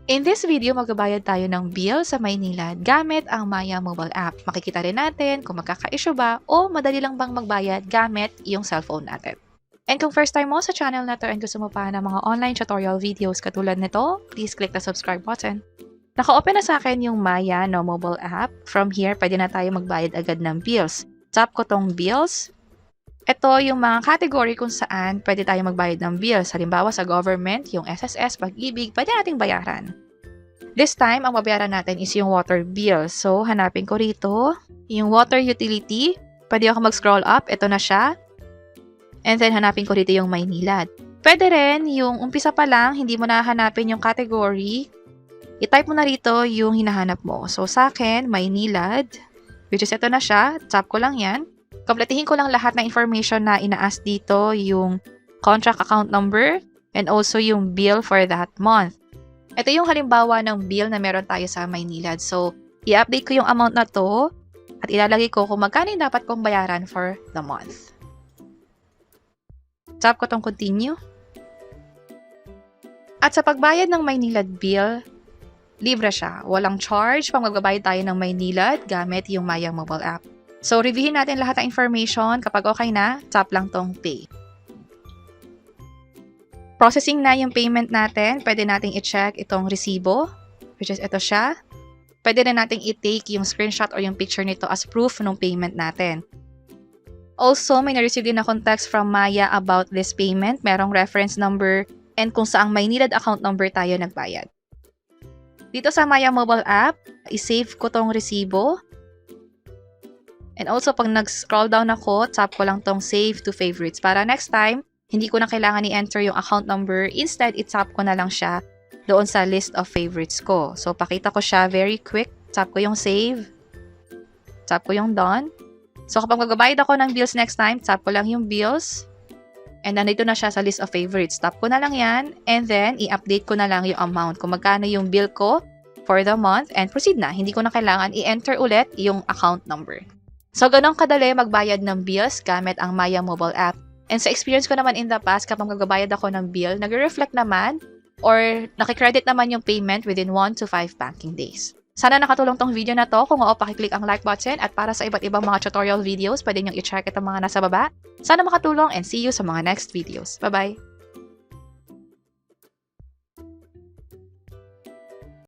In this video, magbabayad tayo ng bill sa Maynilad gamit ang Maya mobile app. Makikita rin natin kung magkaka-issue ba o madali lang bang magbayad gamit yung cellphone natin. And kung first time mo sa channel na to and gusto mo pa ng mga online tutorial videos katulad nito, please click the subscribe button. Naka-open na sa akin yung Maya mobile app. From here, pwede na tayo magbayad agad ng bills. Tap ko tong bills. Ito yung mga category kung saan pwede tayo magbayad ng bills. Halimbawa sa government, yung SSS, Pag-ibig, pwede nating bayaran. This time, ang babayaran natin is yung water bill. So, hanapin ko rito yung water utility. Pwede ako mag-scroll up. Ito na siya. And then, hanapin ko rito yung Maynilad. Pwede rin yung umpisa pa lang, hindi mo na hanapin yung category. I-type mo na rito yung hinahanap mo. So, sa akin, Maynilad, which is ito na siya. Tap ko lang yan. Kompletihin ko lang lahat ng information na ina-ask dito, yung contract account number and also yung bill for that month. Ito yung halimbawa ng bill na meron tayo sa Maynilad. So, i-update ko yung amount na to at ilalagay ko kung magkano yung dapat kong bayaran for the month. Tap ko tong continue. At sa pagbayad ng Maynilad bill, libre siya. Walang charge pag magbabayad tayo ng Maynilad gamit yung Maya mobile app. So, reviewin natin lahat ng information. Kapag okay na, tap lang tong pay. Processing na yung payment natin. Pwede nating i-check itong resibo, which is ito siya. Pwede na nating i-take yung screenshot or yung picture nito as proof ng payment natin. Also, may na-receive din akong text from Maya about this payment. Merong reference number and kung saang Maynilad account number tayo nagbayad. Dito sa Maya mobile app, i-save ko tong resibo. And also, pag nag-scroll down ako, tap ko lang tong save to favorites. Para next time, hindi ko na kailangan i-enter yung account number. Instead, i-tap ko na lang siya doon sa list of favorites ko. So, pakita ko siya very quick. Tap ko yung save. Tap ko yung done. So, kapag magbabayad ako ng bills next time, tap ko lang yung bills. And nandito na siya sa list of favorites. Tap ko na lang yan. And then, i-update ko na lang yung amount. Kung magkano yung bill ko for the month. And proceed na. Hindi ko na kailangan i-enter ulit yung account number. So, ganun kadali magbayad ng bills gamit ang Maya mobile app. And sa experience ko naman in the past, kapag magbabayad ako ng bill, nag-reflect naman or nakikredit naman yung payment within 1 to 5 banking days. Sana nakatulong tong video na to. Kung oo, pakiclick ang like button at para sa iba't ibang mga tutorial videos, pwede nyo i-check itong mga nasa baba. Sana makatulong and see you sa mga next videos. Bye-bye!